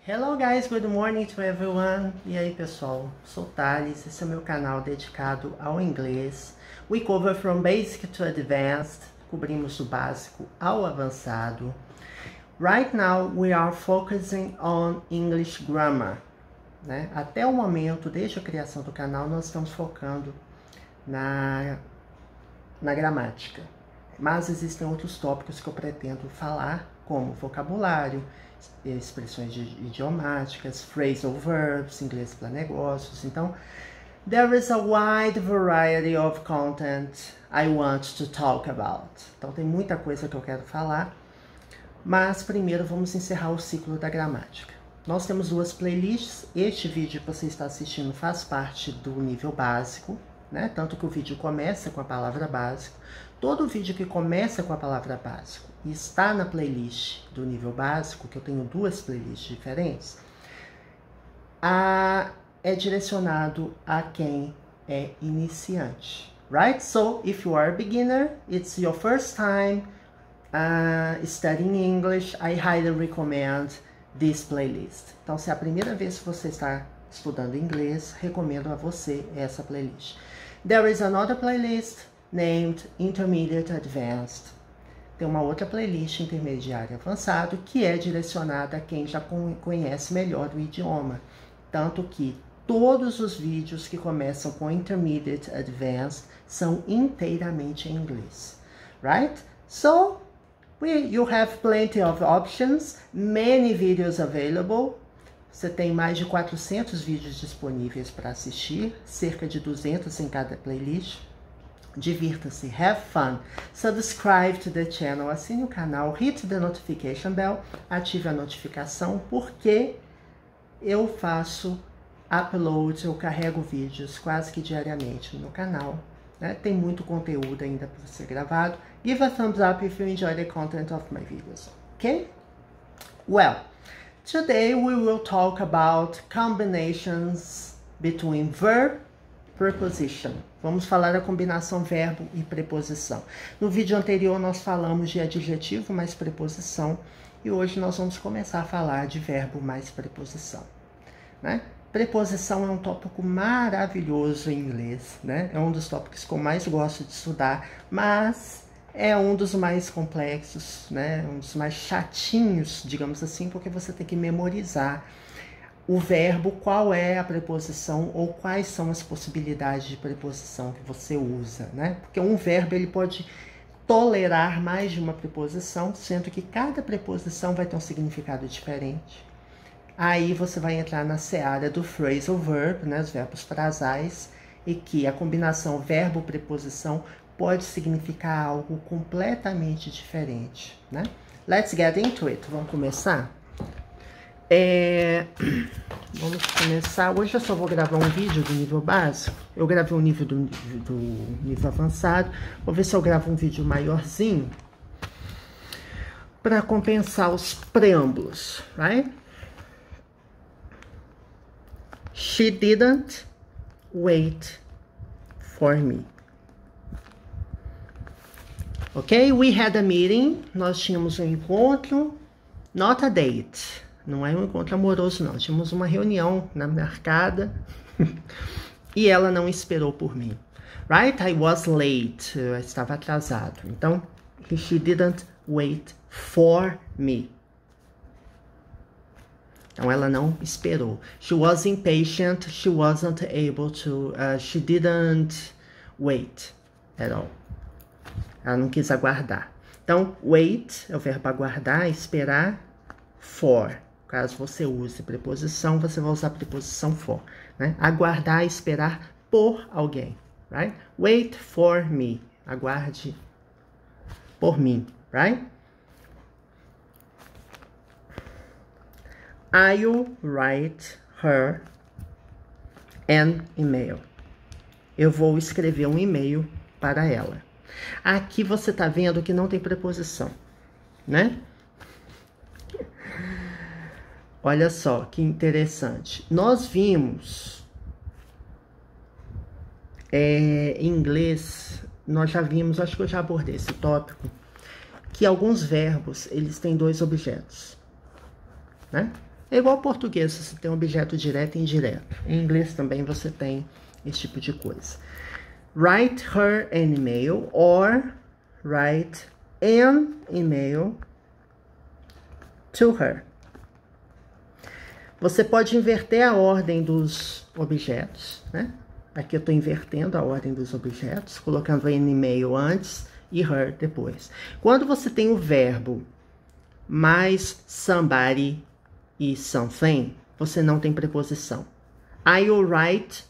Hello guys, good morning to everyone. E aí pessoal, sou Thales, esse é o meu canal dedicado ao inglês. We cover from basic to advanced, cobrimos do básico ao avançado. Right now we are focusing on English grammar, né? Até o momento, desde a criação do canal, nós estamos focando na gramática. Mas existem outros tópicos que eu pretendo falar, como vocabulário, expressões idiomáticas, phrasal verbs, inglês para negócios. Então, there is a wide variety of content I want to talk about. Então, tem muita coisa que eu quero falar, mas primeiro vamos encerrar o ciclo da gramática. Nós temos duas playlists. Este vídeo que você está assistindo faz parte do nível básico, né? Tanto que o vídeo começa com a palavra básico. Todo vídeo que começa com a palavra básico e está na playlist do nível básico, que eu tenho duas playlists diferentes, é direcionado a quem é iniciante, right? So, if you are a beginner, it's your first time studying English, I highly recommend this playlist. Então, se é a primeira vez que você está estudando inglês, recomendo a você essa playlist. There is another playlist named Intermediate Advanced. Tem uma outra playlist intermediário avançado que é direcionada a quem já conhece melhor o idioma. Tanto que todos os vídeos que começam com Intermediate Advanced são inteiramente em inglês. Right? So, you have plenty of options, many videos available. Você tem mais de 400 vídeos disponíveis para assistir, cerca de 200 em cada playlist. Divirta-se, have fun, subscribe to the channel, assine o canal, hit the notification bell, ative a notificação, porque eu faço upload, eu carrego vídeos quase que diariamente no canal, né? Tem muito conteúdo ainda para ser gravado. Give a thumbs up if you enjoy the content of my videos, ok? Well, today we will talk about combinations between verb preposition. Vamos falar da combinação verbo e preposição. No vídeo anterior nós falamos de adjetivo mais preposição e hoje nós vamos começar a falar de verbo mais preposição, né? Preposição é um tópico maravilhoso em inglês, né? É um dos tópicos que eu mais gosto de estudar, mas é um dos mais complexos, né? Um dos mais chatinhos, digamos assim, porque você tem que memorizar o verbo, qual é a preposição ou quais são as possibilidades de preposição que você usa, né? Porque um verbo ele pode tolerar mais de uma preposição, sendo que cada preposição vai ter um significado diferente. Aí você vai entrar na seara do phrasal verb, né? Os verbos frasais, e que a combinação verbo-preposição pode significar algo completamente diferente, né? Let's get into it. Vamos começar? Vamos começar. Hoje eu só vou gravar um vídeo do nível básico. Eu gravei um nível do nível avançado. Vou ver se eu gravo um vídeo maiorzinho para compensar os preâmbulos, right? She didn't wait for me. Ok? We had a meeting. Nós tínhamos um encontro. Not a date. Não é um encontro amoroso, não. Tínhamos uma reunião marcada e ela não esperou por mim. Right? I was late. Eu estava atrasado. Então, she didn't wait for me. Então, ela não esperou. She was impatient. She wasn't able to... she didn't wait at all. Ela não quis aguardar. Então, wait é o verbo aguardar, esperar. For. Caso você use preposição, você vai usar a preposição for, né? Aguardar, esperar por alguém, right? Wait for me. Aguarde por mim, right? I'll write her an email. Eu vou escrever um e-mail para ela. Aqui você tá vendo que não tem preposição, né? Olha só que interessante. Nós vimos em inglês, nós já vimos, acho que eu já abordei esse tópico, que alguns verbos, eles têm dois objetos, né? É igual ao português, você tem um objeto direto e indireto. Em inglês também você tem esse tipo de coisa. Write her an email or write an email to her. Você pode inverter a ordem dos objetos, né? Aqui eu estou invertendo a ordem dos objetos, colocando an email antes e her depois. Quando você tem o verbo mais somebody e something, você não tem preposição. I will write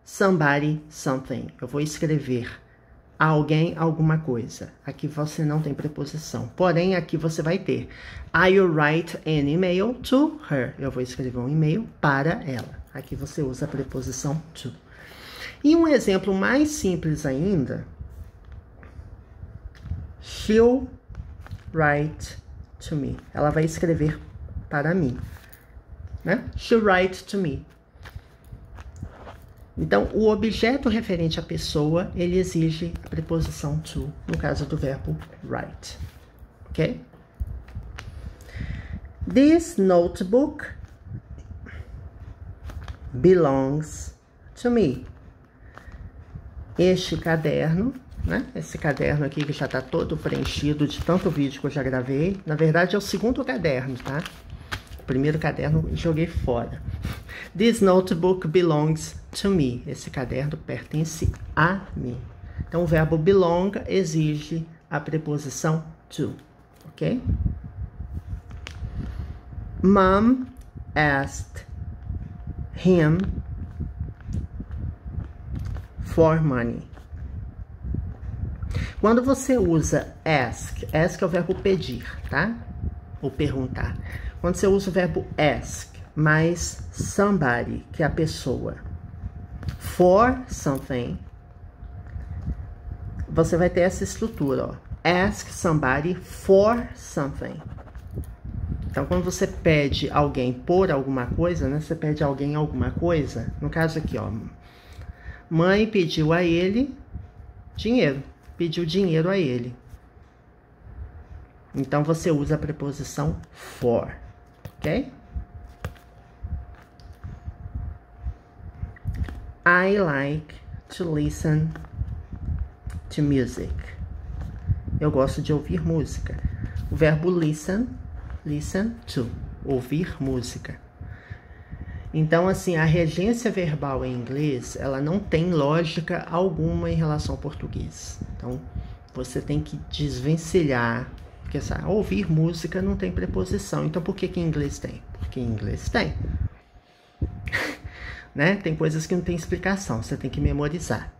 somebody something. Eu vou escrever a alguém alguma coisa. Aqui você não tem preposição. Porém, aqui você vai ter I will write an email to her. Eu vou escrever um e-mail para ela. Aqui você usa a preposição to. E um exemplo mais simples ainda. She'll write to me. Ela vai escrever para mim, né? She'll write to me. Então, o objeto referente à pessoa, ele exige a preposição to, no caso do verbo write. Ok? This notebook belongs to me. Este caderno, né? Esse caderno aqui que já está todo preenchido de tanto vídeo que eu já gravei. Na verdade, é o segundo caderno, tá? O primeiro caderno eu joguei fora. This notebook belongs to me. Esse caderno pertence a mim. Então, o verbo belong exige a preposição to, ok? Mom asked him for money. Quando você usa ask é o verbo pedir, tá? Ou perguntar. Quando você usa o verbo ask mais somebody, que é a pessoa, for something, você vai ter essa estrutura, ó. Ask somebody for something. Então, quando você pede alguém por alguma coisa, né? Você pede alguém alguma coisa. No caso aqui, ó. Mãe pediu a ele dinheiro. Pediu dinheiro a ele. Então, você usa a preposição for. Ok? I like to listen to music. Eu gosto de ouvir música. O verbo listen to, ouvir música. Então, assim, a regência verbal em inglês, ela não tem lógica alguma em relação ao português. Então, você tem que desvencilhar, porque ouvir música não tem preposição. Então, por que em inglês tem? Porque em inglês tem. Né? Tem coisas que não tem explicação, você tem que memorizar.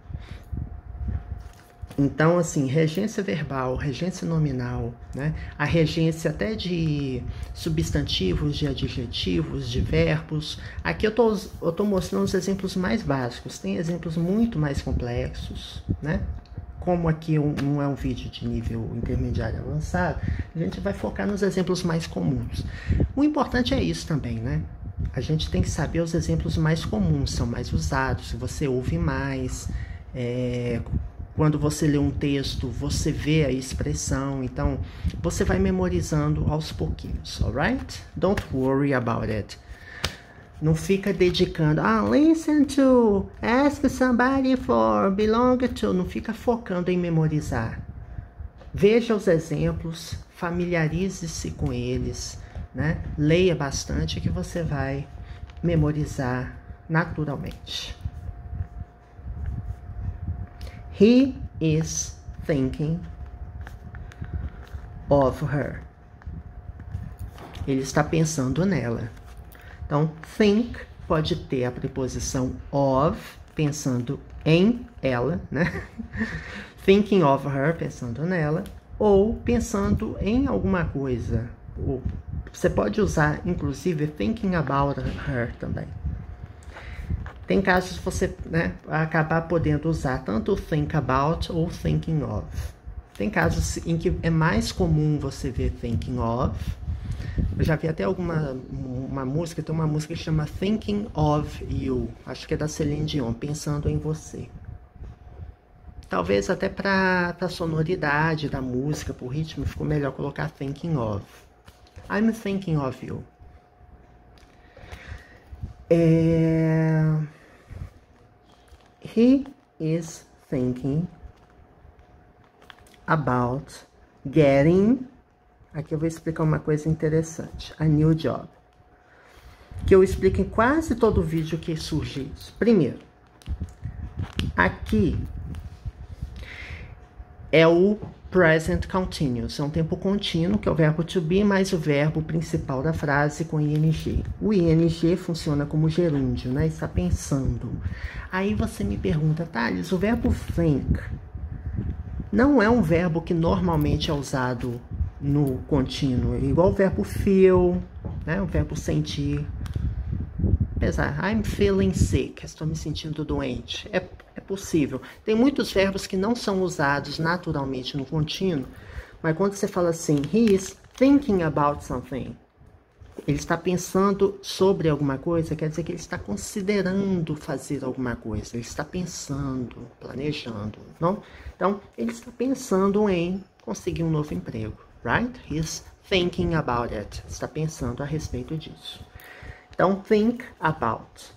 Então, assim, regência verbal, regência nominal, né? A regência até de substantivos, de adjetivos, de verbos. Aqui eu tô mostrando os exemplos mais básicos. Tem exemplos muito mais complexos, né? Como aqui não é um vídeo de nível intermediário avançado, a gente vai focar nos exemplos mais comuns. O importante é isso também, né? A gente tem que saber os exemplos mais comuns, são mais usados, você ouve mais, quando você lê um texto, você vê a expressão, então você vai memorizando aos pouquinhos, alright? Don't worry about it. Não fica dedicando, listen to, ask somebody for, belong to, não fica focando em memorizar. Veja os exemplos, familiarize-se com eles, né? Leia bastante que você vai memorizar naturalmente. He is thinking of her. Ele está pensando nela. Então, think pode ter a preposição of, pensando em ela, né? Thinking of her, pensando nela, ou pensando em alguma coisa. Você pode usar, inclusive, thinking about her também. Tem casos que você, né, vai acabar podendo usar tanto think about ou thinking of. Tem casos em que é mais comum você ver thinking of. Eu já vi até uma música, tem uma música que chama Thinking of You. Acho que é da Celine Dion, pensando em você. Talvez até para a sonoridade da música, para o ritmo, ficou melhor colocar thinking of. I'm thinking of you. He is thinking about getting... Aqui eu vou explicar uma coisa interessante. A new job. Que eu explico em quase todo vídeo que surge isso. Primeiro, aqui é o present continuous. É um tempo contínuo, que é o verbo to be, mais o verbo principal da frase com ing. O ing funciona como gerúndio, né? Está pensando. Aí você me pergunta, Thales, o verbo think não é um verbo que normalmente é usado no contínuo, igual o verbo feel, né? O verbo sentir. Apesar, I'm feeling sick, estou me sentindo doente. É possível. Tem muitos verbos que não são usados naturalmente no contínuo, mas quando você fala assim, he is thinking about something, ele está pensando sobre alguma coisa, quer dizer que ele está considerando fazer alguma coisa, ele está pensando, planejando, não? Então, ele está pensando em conseguir um novo emprego, right? He is thinking about it, está pensando a respeito disso. Então, think about.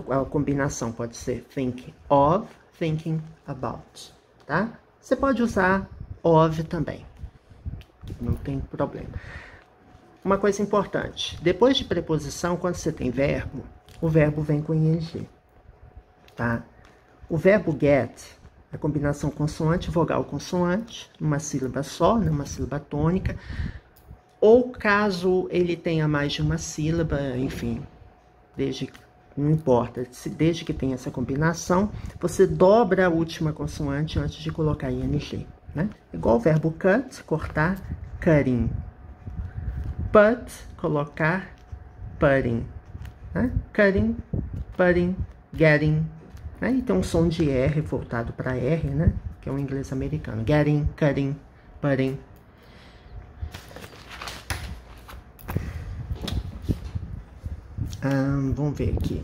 A combinação pode ser think of, thinking about, tá? Você pode usar of também, não tem problema. Uma coisa importante, depois de preposição, quando você tem verbo, o verbo vem com ing, tá? O verbo get, a combinação consoante, vogal, consoante, numa sílaba só, numa sílaba tônica, ou caso ele tenha mais de uma sílaba, enfim, não importa, desde que tenha essa combinação, você dobra a última consoante antes de colocar ing, né? Igual o verbo cut, cortar, cutting. Put, colocar, putting, né? Cutting, putting, getting, né? E tem um som de R voltado para R, né? Que é o inglês americano. Getting, cutting, putting. Vamos ver aqui.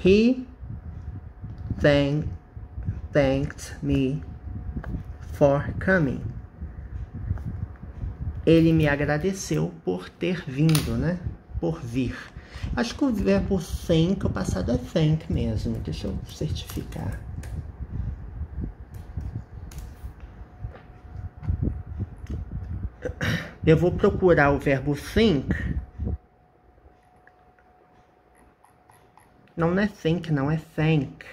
He thanked me for coming. Ele me agradeceu por ter vindo, né? Por vir. Acho que o verbo thank, o passado é thank mesmo. Deixa eu certificar. Eu vou procurar o verbo think. Não é think, não, é thank.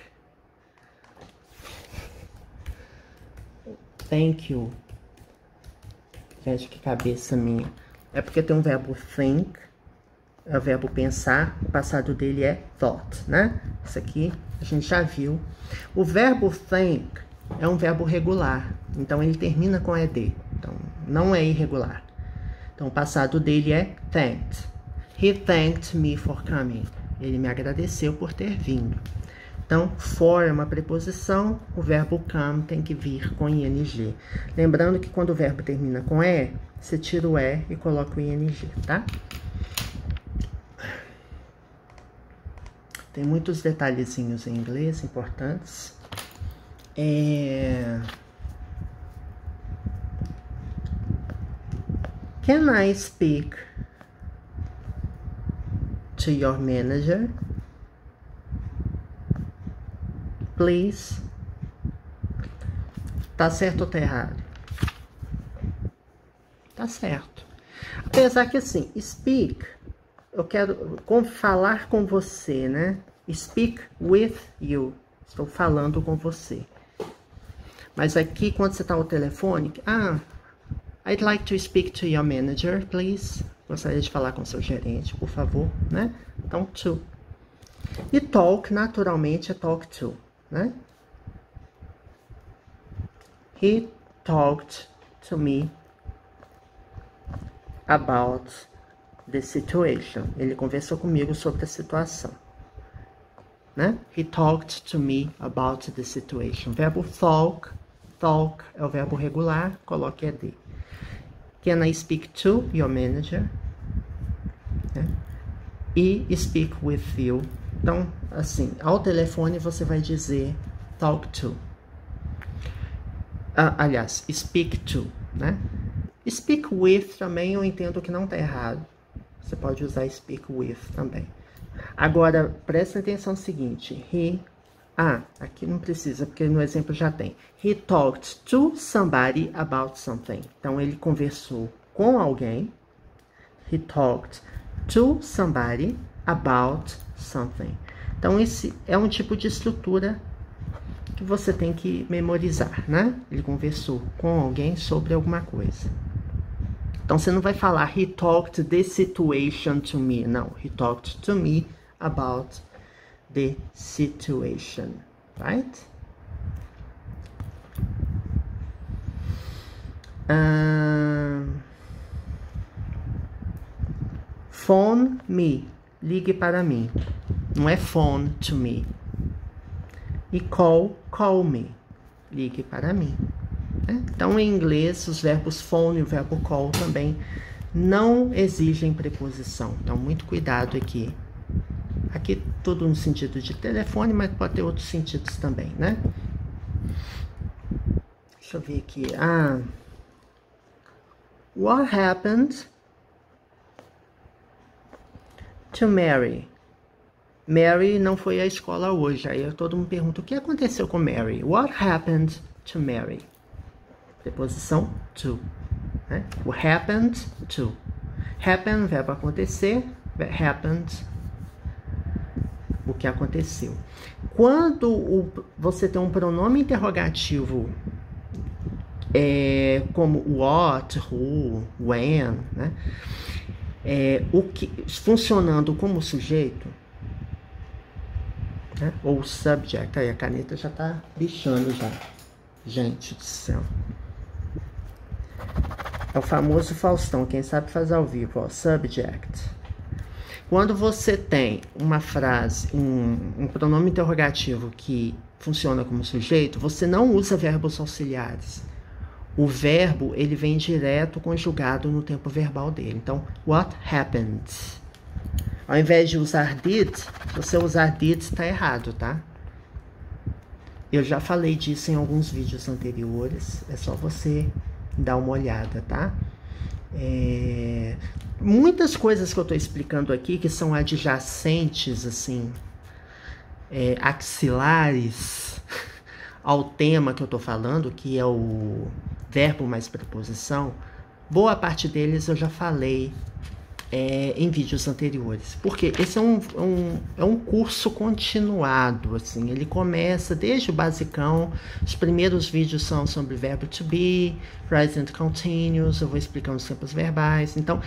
Thank you. Gente, que cabeça minha. É porque tem um verbo think, é o verbo pensar, o passado dele é thought, né? Isso aqui a gente já viu. O verbo thank é um verbo regular, então ele termina com ed, então não é irregular. Então o passado dele é thanked. He thanked me for coming. Ele me agradeceu por ter vindo. Então, for é uma preposição, o verbo come tem que vir com ing. Lembrando que quando o verbo termina com e, você tira o e e coloca o ing, tá? Tem muitos detalhezinhos em inglês importantes. Can I speak to your manager? Please. Tá certo ou tá errado? Tá certo. Apesar que assim, speak, eu quero falar com você, né? Speak with you. Estou falando com você. Mas aqui, quando você tá no telefone, I'd like to speak to your manager, please. Gostaria de falar com seu gerente, por favor, né? Então, to. E talk, naturalmente, é talk to, né? He talked to me about the situation. Ele conversou comigo sobre a situação, né? He talked to me about the situation. Verbo talk é o verbo regular, coloque ed. Can I speak to your manager? Né? E speak with you. Então, assim, ao telefone você vai dizer talk to. Aliás, speak to, né? Speak with também eu entendo que não tá errado. Você pode usar speak with também. Agora, presta atenção no seguinte. Aqui não precisa, porque no exemplo já tem. He talked to somebody about something. Então, ele conversou com alguém. He talked to somebody about something. Então, esse é um tipo de estrutura que você tem que memorizar, né? Ele conversou com alguém sobre alguma coisa. Então, você não vai falar he talked this situation to me. Não, he talked to me about the situation, right? Phone me, ligue para mim. Não é phone to me. E call me, ligue para mim. Então, em inglês, os verbos phone e o verbo call também não exigem preposição. Então, muito cuidado aqui. Aqui tudo no sentido de telefone, mas pode ter outros sentidos também, né? Deixa eu ver aqui. What happened to Mary? Mary não foi à escola hoje. Aí todo mundo pergunta, o que aconteceu com Mary? What happened to Mary? Preposição to. Né? O happened to. Happen, verbo acontecer. Happened, o que aconteceu. Quando você tem um pronome interrogativo como what, who, when, né? Funcionando como sujeito, né? Ou subject. Aí a caneta já tá bichando já. Gente do céu. É o famoso Faustão, quem sabe faz ao vivo, ó, subject. Quando você tem uma frase, um pronome interrogativo que funciona como sujeito, você não usa verbos auxiliares. O verbo, ele vem direto conjugado no tempo verbal dele. Então, what happened? Ao invés de usar did, se você usar did, está errado, tá? Eu já falei disso em alguns vídeos anteriores, é só você dar uma olhada, tá? Muitas coisas que eu estou explicando aqui, que são adjacentes, assim, axilares ao tema que eu estou falando, que é o verbo mais preposição, boa parte deles eu já falei em vídeos anteriores. Porque esse é um curso continuado, assim, ele começa desde o basicão, os primeiros vídeos são sobre verbo to be, present continuous, eu vou explicando os tempos verbais, então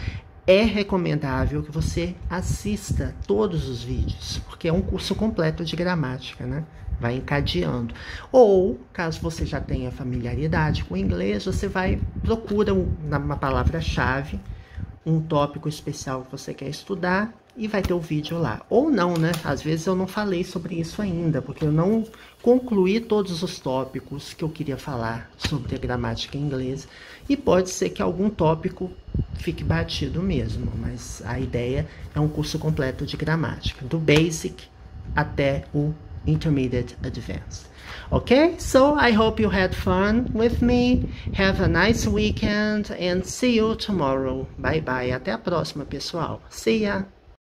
é recomendável que você assista todos os vídeos, porque é um curso completo de gramática, né? Vai encadeando. Ou, caso você já tenha familiaridade com o inglês, você procura uma palavra-chave, um tópico especial que você quer estudar e vai ter o vídeo lá. Ou não, né? Às vezes eu não falei sobre isso ainda, porque eu não concluí todos os tópicos que eu queria falar sobre a gramática inglesa. E pode ser que algum tópico fique batido mesmo, mas a ideia é um curso completo de gramática, do basic até o intermediate advanced. Okay, so I hope you had fun with me. Have a nice weekend and see you tomorrow. Bye bye. Até a próxima, pessoal. See ya.